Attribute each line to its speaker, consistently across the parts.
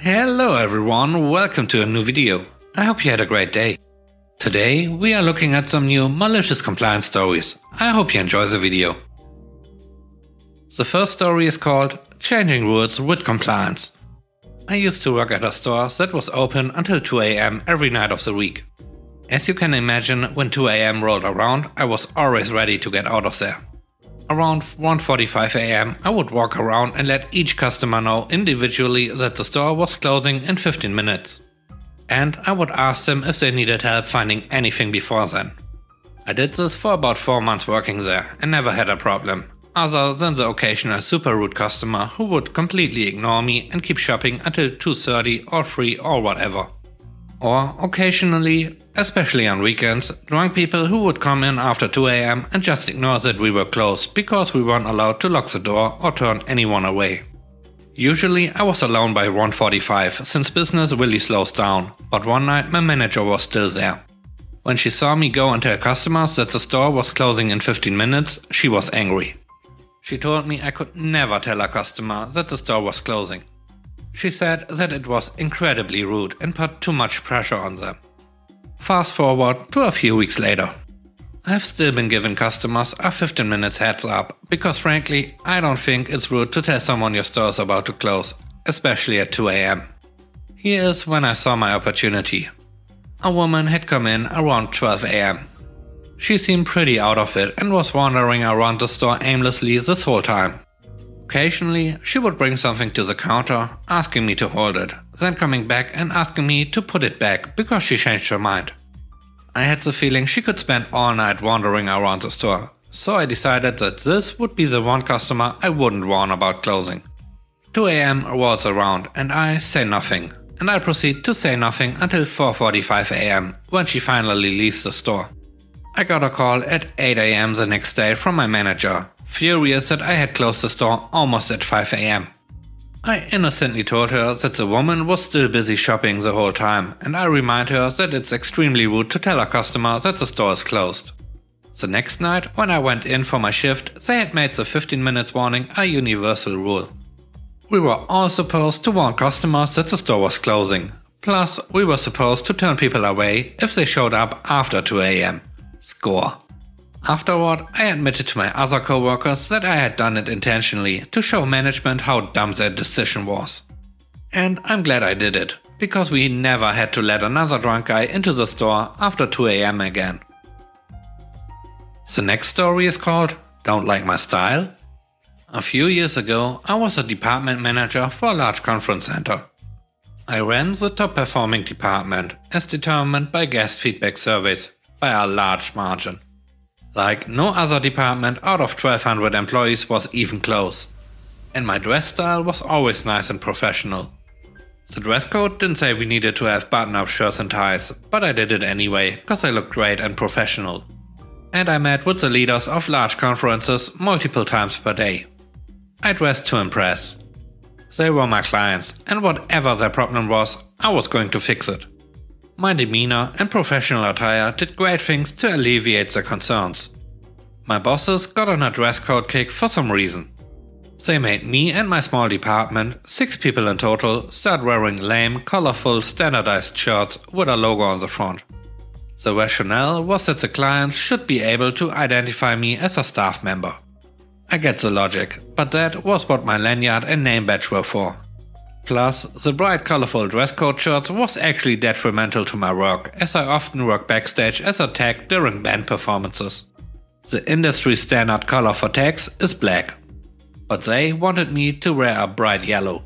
Speaker 1: Hello everyone, welcome to a new video. I hope you had a great day. Today we are looking at some new malicious compliance stories. I hope you enjoy the video. The first story is called Changing Rules with Compliance. I used to work at a store that was open until 2 AM every night of the week. As you can imagine, when 2 AM rolled around, I was always ready to get out of there. Around 1:45 AM, I would walk around and let each customer know individually that the store was closing in 15 minutes. And I would ask them if they needed help finding anything before then. I did this for about 4 months working there and never had a problem, other than the occasional super rude customer who would completely ignore me and keep shopping until 2:30 or 3 or whatever. Or occasionally, especially on weekends, drunk people who would come in after 2 AM and just ignore that we were closed because we weren't allowed to lock the door or turn anyone away. Usually I was alone by 1:45 since business really slows down, but one night my manager was still there. When she saw me go and tell customers that the store was closing in 15 minutes, she was angry. She told me I could never tell a customer that the store was closing. She said that it was incredibly rude and put too much pressure on them. Fast forward to a few weeks later. I've still been giving customers a 15 minutes heads up because frankly, I don't think it's rude to tell someone your store is about to close, especially at 2 AM. Here is when I saw my opportunity. A woman had come in around 12 AM. She seemed pretty out of it and was wandering around the store aimlessly this whole time. Occasionally, she would bring something to the counter, asking me to hold it, then coming back and asking me to put it back because she changed her mind. I had the feeling she could spend all night wandering around the store, so I decided that this would be the one customer I wouldn't warn about closing. 2 AM rolls around and I say nothing, and I proceed to say nothing until 4:45 AM when she finally leaves the store. I got a call at 8 AM the next day from my manager, furious that I had closed the store almost at 5 AM. I innocently told her that the woman was still busy shopping the whole time, and I remind her that it's extremely rude to tell a customer that the store is closed. The next night, when I went in for my shift, they had made the 15 minutes warning a universal rule. We were all supposed to warn customers that the store was closing. Plus, we were supposed to turn people away if they showed up after 2 AM. Score. Afterward, I admitted to my other coworkers that I had done it intentionally to show management how dumb their decision was. And I'm glad I did it, because we never had to let another drunk guy into the store after 2 AM again. The next story is called Don't Like My Style? A few years ago, I was a department manager for a large conference center. I ran the top performing department, as determined by guest feedback surveys, by a large margin. Like no other department out of 1,200 employees was even close. And my dress style was always nice and professional. The dress code didn't say we needed to have button-up shirts and ties, but I did it anyway, cause I looked great and professional. And I met with the leaders of large conferences multiple times per day. I dressed to impress. They were my clients, and whatever their problem was, I was going to fix it. My demeanor and professional attire did great things to alleviate their concerns. My bosses got on a dress code kick for some reason. They made me and my small department, 6 people in total, start wearing lame, colorful, standardized shirts with a logo on the front. The rationale was that the clients should be able to identify me as a staff member. I get the logic, but that was what my lanyard and name badge were for. Plus, the bright colorful dress code shirts was actually detrimental to my work, as I often work backstage as a tech during band performances. The industry standard color for techs is black, but they wanted me to wear a bright yellow.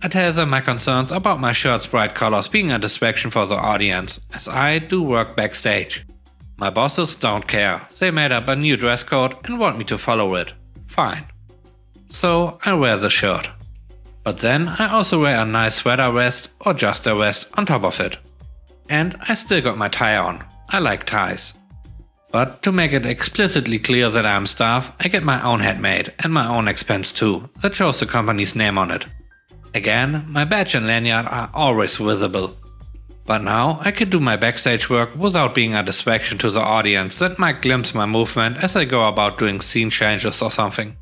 Speaker 1: I tell them my concerns about my shirt's bright colors being a distraction for the audience, as I do work backstage. My bosses don't care, they made up a new dress code and want me to follow it. Fine. So I wear the shirt. But then I also wear a nice sweater vest or just a vest on top of it. And I still got my tie on. I like ties. But to make it explicitly clear that I'm staff, I get my own hat made and my own expense too, that shows the company's name on it. Again, my badge and lanyard are always visible. But now I can do my backstage work without being a distraction to the audience that might glimpse my movement as I go about doing scene changes or something.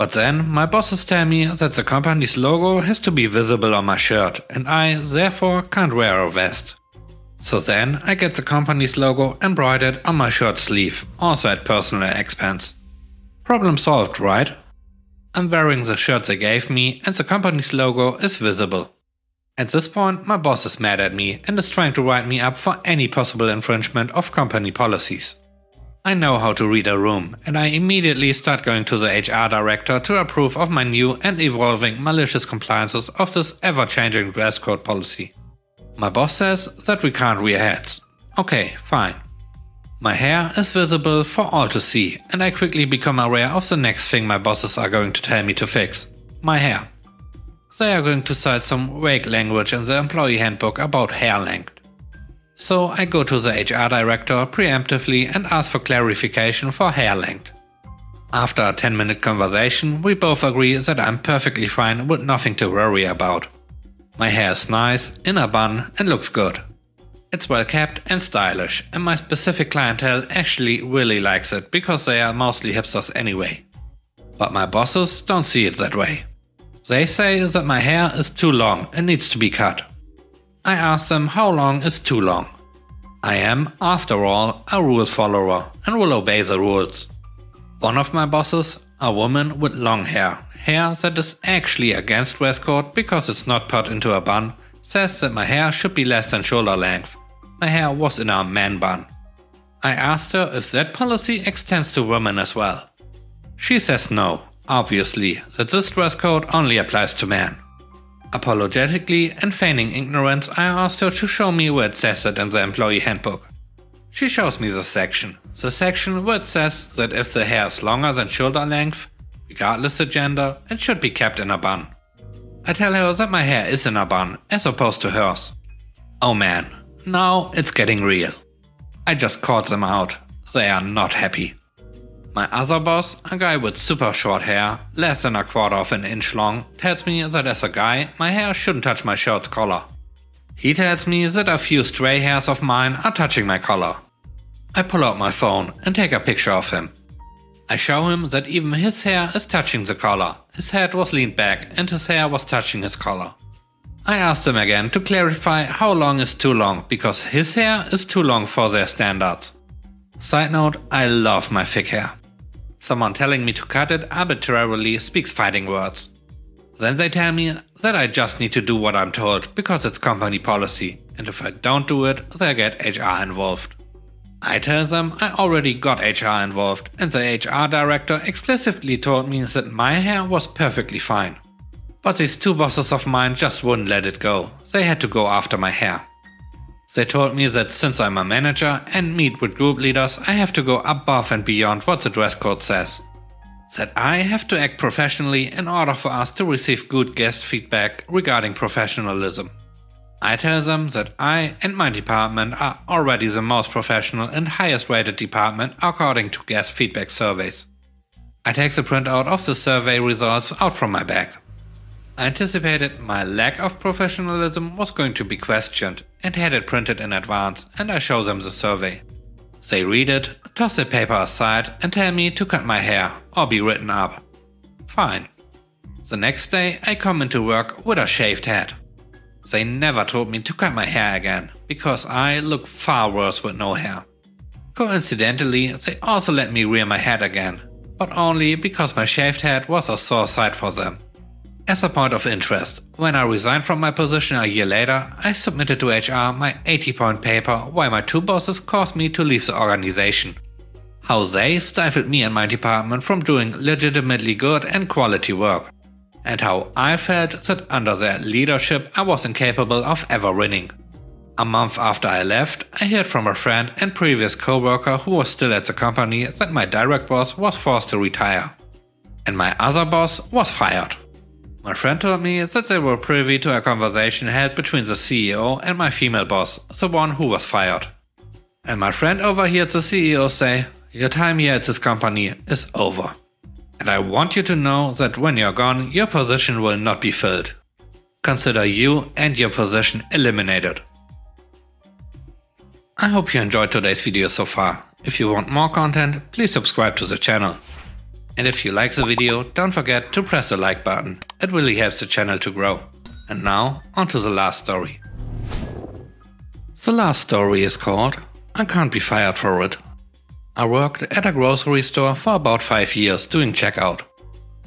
Speaker 1: But then my bosses tell me that the company's logo has to be visible on my shirt and I therefore can't wear a vest. So then I get the company's logo embroidered on my shirt sleeve, also at personal expense. Problem solved, right? I'm wearing the shirt they gave me and the company's logo is visible. At this point my boss is mad at me and is trying to write me up for any possible infringement of company policies. I know how to read a room and I immediately start going to the HR director to approve of my new and evolving malicious compliances of this ever-changing dress code policy. My boss says that we can't wear hats. Okay, fine. My hair is visible for all to see and I quickly become aware of the next thing my bosses are going to tell me to fix. My hair. They are going to cite some vague language in the employee handbook about hair length. So I go to the HR director preemptively and ask for clarification for hair length. After a 10-minute conversation, we both agree that I'm perfectly fine with nothing to worry about. My hair is nice, in a bun and looks good. It's well kept and stylish, and my specific clientele actually really likes it because they are mostly hipsters anyway. But my bosses don't see it that way. They say that my hair is too long and needs to be cut. I ask them how long is too long. I am, after all, a rule follower and will obey the rules. One of my bosses, a woman with long hair that is actually against dress code because it's not put into a bun, says that my hair should be less than shoulder length. My hair was in a man bun. I asked her if that policy extends to women as well. She says no, obviously, that this dress code only applies to men. Apologetically and feigning ignorance, I asked her to show me where it says it in the employee handbook. She shows me the section where it says that if the hair is longer than shoulder length, regardless the gender, it should be kept in a bun. I tell her that my hair is in a bun, as opposed to hers. Oh man, now it's getting real. I just called them out. They are not happy. My other boss, a guy with super short hair, less than a quarter of an inch long, tells me that as a guy, my hair shouldn't touch my shirt's collar. He tells me that a few stray hairs of mine are touching my collar. I pull out my phone and take a picture of him. I show him that even his hair is touching the collar. His head was leaned back and his hair was touching his collar. I asked him again to clarify how long is too long because his hair is too long for their standards. Side note, I love my thick hair. Someone telling me to cut it arbitrarily speaks fighting words. Then they tell me that I just need to do what I'm told because it's company policy, and if I don't do it, they'll get HR involved. I tell them I already got HR involved, and the HR director explicitly told me that my hair was perfectly fine. But these two bosses of mine just wouldn't let it go. They had to go after my hair. They told me that since I'm a manager and meet with group leaders, I have to go above and beyond what the dress code says. That I have to act professionally in order for us to receive good guest feedback regarding professionalism. I tell them that I and my department are already the most professional and highest rated department according to guest feedback surveys. I take the printout of the survey results out from my bag. I anticipated my lack of professionalism was going to be questioned and had it printed in advance, and I show them the survey. They read it, toss the paper aside and tell me to cut my hair or be written up. Fine. The next day I come into work with a shaved head. They never told me to cut my hair again, because I look far worse with no hair. Coincidentally, they also let me rear my head again, but only because my shaved head was a sore sight for them. As a point of interest, when I resigned from my position a year later, I submitted to HR my 80-point paper why my two bosses caused me to leave the organization. How they stifled me and my department from doing legitimately good and quality work. And how I felt that under their leadership I was incapable of ever winning. A month after I left, I heard from a friend and previous co-worker who was still at the company that my direct boss was forced to retire. And my other boss was fired. My friend told me that they were privy to a conversation held between the CEO and my female boss, the one who was fired. And my friend overheard the CEO say, "Your time here at this company is over. And I want you to know that when you're gone, your position will not be filled. Consider you and your position eliminated." I hope you enjoyed today's video so far. If you want more content, please subscribe to the channel. And if you like the video, don't forget to press the like button. It really helps the channel to grow. And now, on to the last story. The last story is called I Can't Be Fired for It. I worked at a grocery store for about 5 years doing checkout.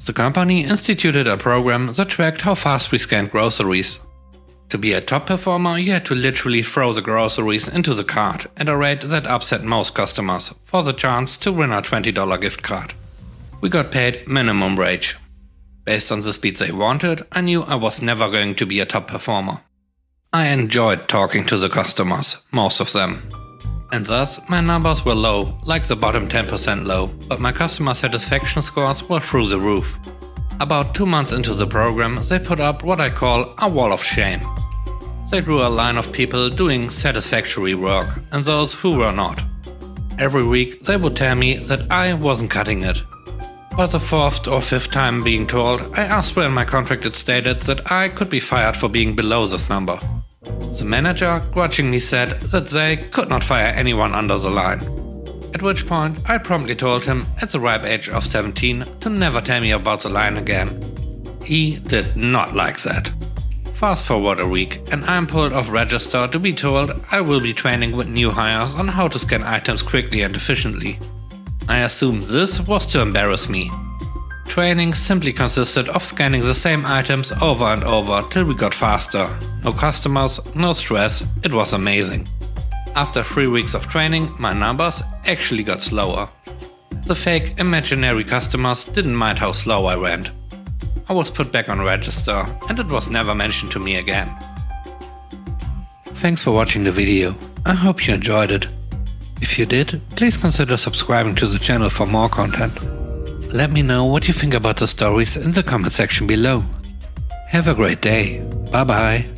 Speaker 1: The company instituted a program that tracked how fast we scanned groceries. To be a top performer, you had to literally throw the groceries into the cart at a rate that upset most customers for the chance to win a $20 gift card. We got paid minimum wage. Based on the speed they wanted, I knew I was never going to be a top performer. I enjoyed talking to the customers, most of them. And thus, my numbers were low, like the bottom 10% low, but my customer satisfaction scores were through the roof. About 2 months into the program, they put up what I call a wall of shame. They drew a line of people doing satisfactory work and those who were not. Every week they would tell me that I wasn't cutting it. For the 4th or 5th time being told, I asked where in my contract it stated that I could be fired for being below this number. The manager grudgingly said that they could not fire anyone under the line. At which point I promptly told him at the ripe age of 17 to never tell me about the line again. He did not like that. Fast forward a week and I'm pulled off register to be told I will be training with new hires on how to scan items quickly and efficiently. I assumed this was to embarrass me. Training simply consisted of scanning the same items over and over till we got faster. No customers, no stress, it was amazing. After 3 weeks of training, my numbers actually got slower. The fake imaginary customers didn't mind how slow I went. I was put back on register and it was never mentioned to me again. Thanks for watching the video. I hope you enjoyed it. If you did, please consider subscribing to the channel for more content. Let me know what you think about the stories in the comment section below. Have a great day. Bye bye.